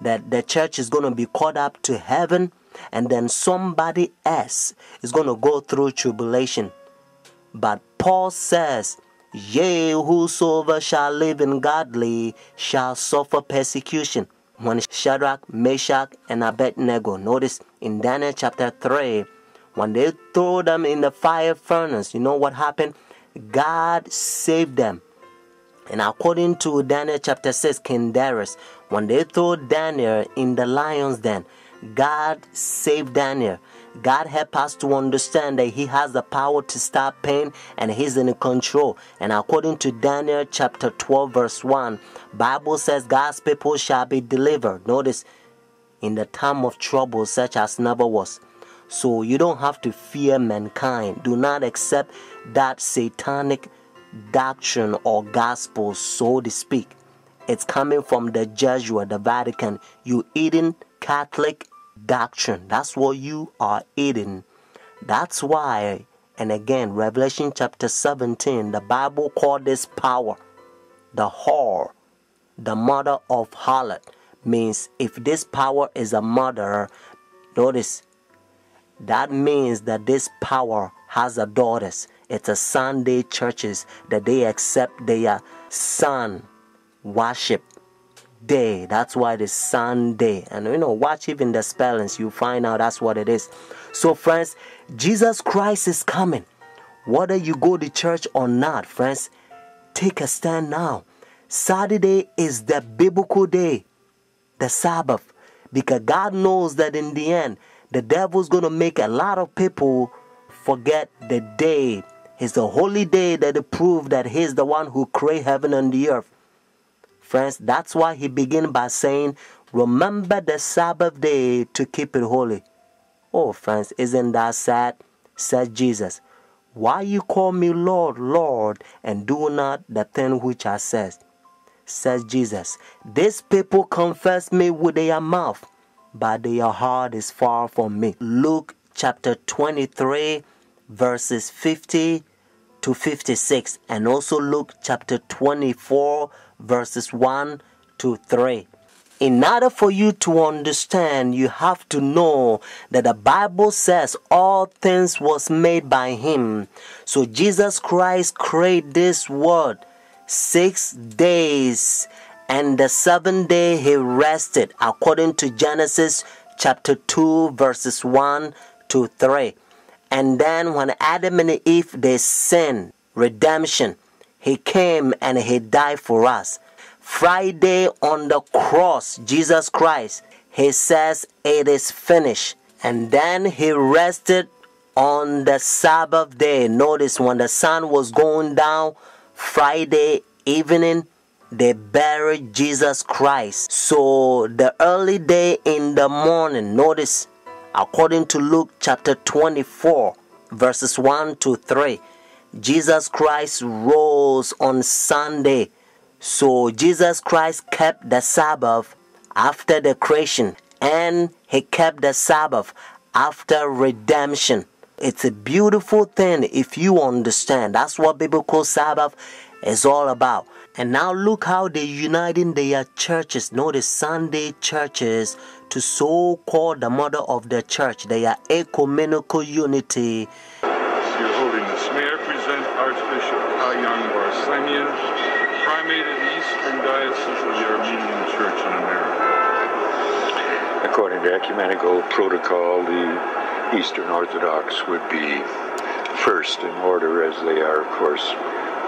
that the church is going to be caught up to heaven, and then somebody else is going to go through tribulation. But Paul says, yea, whosoever shall live in godly shall suffer persecution. When Shadrach, Meshach, and Abednego, notice in Daniel chapter 3, when they threw them in the fire furnace, you know what happened? God saved them. And according to Daniel chapter 6, King Darius, when they threw Daniel in the lion's den, God saved Daniel. God helped us to understand that He has the power to stop pain and He's in control. And according to Daniel chapter 12 verse 1, Bible says God's people shall be delivered. Notice, in the time of trouble such as never was. So you don't have to fear mankind. Do not accept that satanic doctrine or gospel, so to speak. It's coming from the Jesuit, the Vatican. You eating Catholic doctrine. That's what you are eating. That's why, and again, Revelation chapter 17, the Bible called this power the whore, the mother of harlot. Means if this power is a mother, notice, that means that this power has a daughters. It's a Sunday churches that they accept their sun worship day. That's why it's Sunday. And watch even the spellings, you find out that's what it is. So friends, Jesus Christ is coming. Whether you go to church or not, friends, take a stand now. Saturday is the biblical day, the Sabbath, because God knows that in the end, the devil's going to make a lot of people forget the day. It's the holy day that they prove that He's the one who created heaven and the earth. Friends, that's why He began by saying, remember the Sabbath day to keep it holy. Oh, friends, isn't that sad? Said Jesus. Why you call me Lord, Lord, and do not the thing which I said? Says Jesus. These people confess me with their mouth, but their heart is far from me. Luke chapter 23, verses 50 to 56, and also Luke chapter 24, verses 1 to 3. In order for you to understand, you have to know that the Bible says all things was made by Him. So Jesus Christ created this world 6 days, and the 7th day He rested, according to Genesis chapter 2, verses 1 to 3. And then when Adam and Eve, they sinned, redemption, He came and He died for us. Friday on the cross, Jesus Christ, He says it is finished. And then He rested on the Sabbath day. Notice when the sun was going down, Friday evening, they buried Jesus Christ. So the early day in the morning, notice, according to Luke chapter 24, verses 1 to 3, Jesus Christ rose on Sunday. So Jesus Christ kept the Sabbath after the creation, and He kept the Sabbath after redemption. It's a beautiful thing if you understand. That's what biblical Sabbath is all about. And now look how they're uniting their churches. Notice Sunday churches to so-called the mother of the church. They are ecumenical unity. Your Holiness, may I present Archbishop Kayang Barsamian, Primate of the Eastern Diocese of the Armenian Church in America. According to ecumenical protocol, the Eastern Orthodox would be first in order, as they are, of course,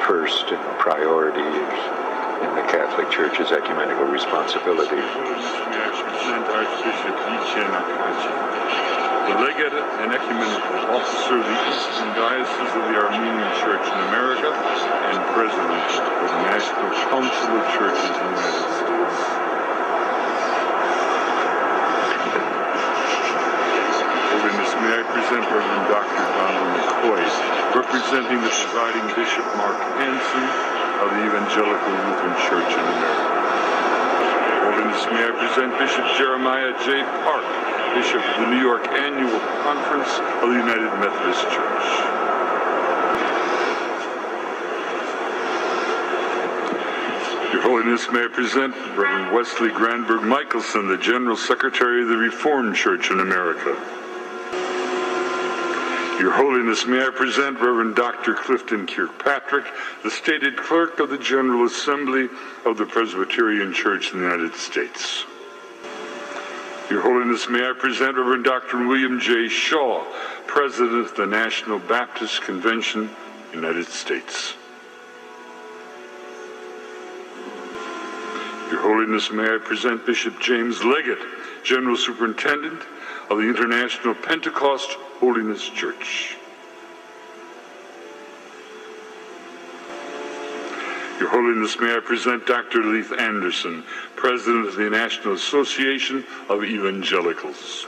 first in priority in the Catholic Church's ecumenical responsibility. May I present Archbishop Yichen Akachi, the legate and ecumenical officer of the Eastern Diocese of the Armenian Church in America and president of the National Council of Churches in the United States. Holiness, may I present Reverend Dr. Donald McCoy, representing the presiding Bishop Mark Hansen of the Evangelical Lutheran Church in America. Holiness, may I present Bishop Jeremiah J. Park, Bishop of the New York Annual Conference of the United Methodist Church. Your Holiness, may I present Reverend Wesley Granberg Michelson, the General Secretary of the Reformed Church in America. Your Holiness, may I present Reverend Dr. Clifton Kirkpatrick, the stated clerk of the General Assembly of the Presbyterian Church in the United States. Your Holiness, may I present Reverend Dr. William J. Shaw, President of the National Baptist Convention, United States. Your Holiness, may I present Bishop James Leggett, General Superintendent of the International Pentecost Holiness Church. Your Holiness, may I present Dr. Leith Anderson, President of the National Association of Evangelicals.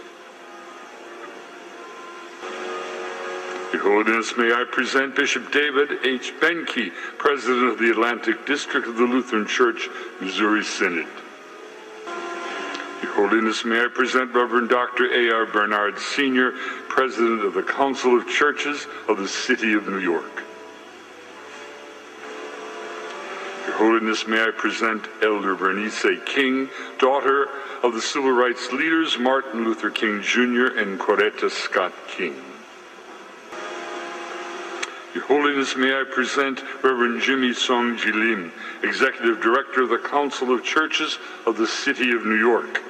Your Holiness, may I present Bishop David H. Benke, President of the Atlantic District of the Lutheran Church, Missouri Synod. Your Holiness, may I present Reverend Dr. A.R. Bernard Sr., President of the Council of Churches of the City of New York. Your Holiness, may I present Elder Bernice King, daughter of the civil rights leaders Martin Luther King Jr. and Coretta Scott King. Your Holiness, may I present Reverend Jimmy Song Jilim, Executive Director of the Council of Churches of the City of New York.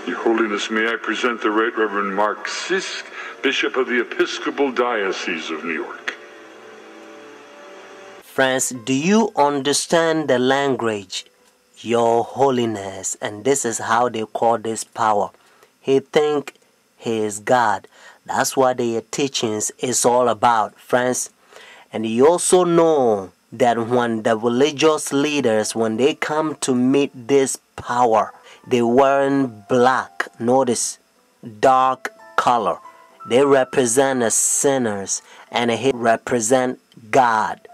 Your Holiness, may I present the Right Reverend Mark Sisk, Bishop of the Episcopal Diocese of New York. Friends, do you understand the language? Your Holiness, and this is how they call this power. He think he is God. That's what their teachings is all about, friends. And you also know that when the religious leaders, when they come to meet this power, they wearing black. Notice, dark color. They represent the sinners, and he represent God,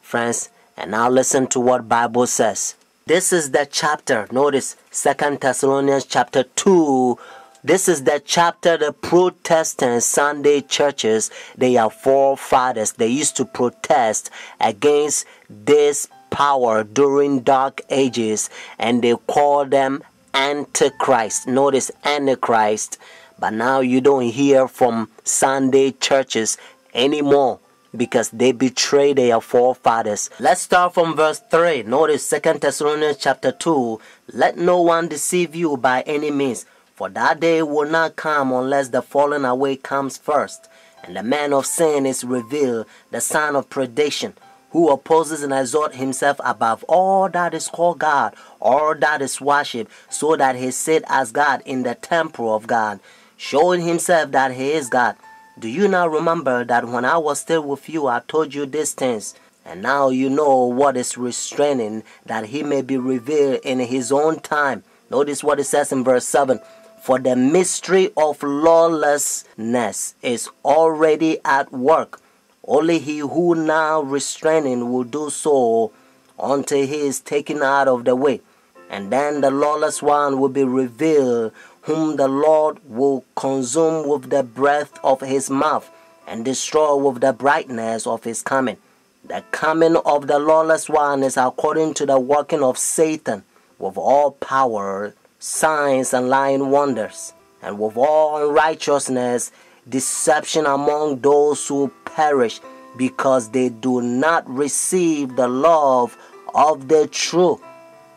friends. And now listen to what Bible says. This is the chapter. Notice 2 Thessalonians chapter 2. This is the chapter the Protestant Sunday churches, they are forefathers. They used to protest against this power during dark ages, and they call them Antichrist. Notice Antichrist. But now you don't hear from Sunday churches anymore because they betray their forefathers. Let's start from verse 3. Notice 2 Thessalonians chapter 2. Let no one deceive you by any means. For that day will not come unless the falling away comes first, and the man of sin is revealed, the son of perdition, who opposes and exalts himself above all that is called God, all that is worshipped, so that he sit as God in the temple of God, showing himself that he is God. Do you not remember that when I was still with you, I told you these things? And now you know what is restraining, that he may be revealed in his own time. Notice what it says in verse 7. For the mystery of lawlessness is already at work. Only he who now restraining will do so until he is taken out of the way. And then the lawless one will be revealed, whom the Lord will consume with the breath of his mouth and destroy with the brightness of his coming. The coming of the lawless one is according to the working of Satan with all power, signs and lying wonders, and with all unrighteousness, deception among those who perish, because they do not receive the love of the truth,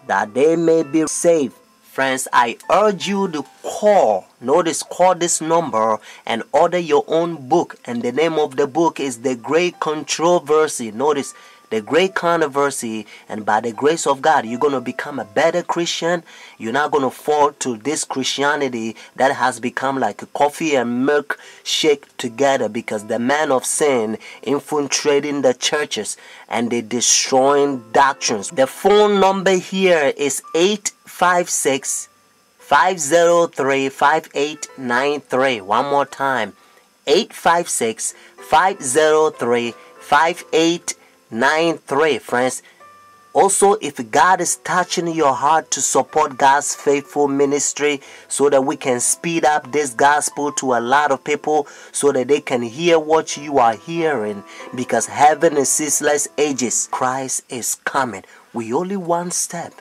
that they may be saved. Friends, I urge you to call this number and order your own book. And the name of the book is The Great Controversy. Notice, The Great Controversy. And by the grace of God, you're going to become a better Christian. You're not going to fall to this Christianity that has become like a coffee and milk shake together, because the man of sin infiltrating the churches and they destroying doctrines. The phone number here is 856-503-5893. One more time, 856-503-5893. Friends, Also, if God is touching your heart to support God's faithful ministry so that we can speed up this gospel to a lot of people so that they can hear what you are hearing, because heaven is ceaseless ages. Christ is coming. We only one step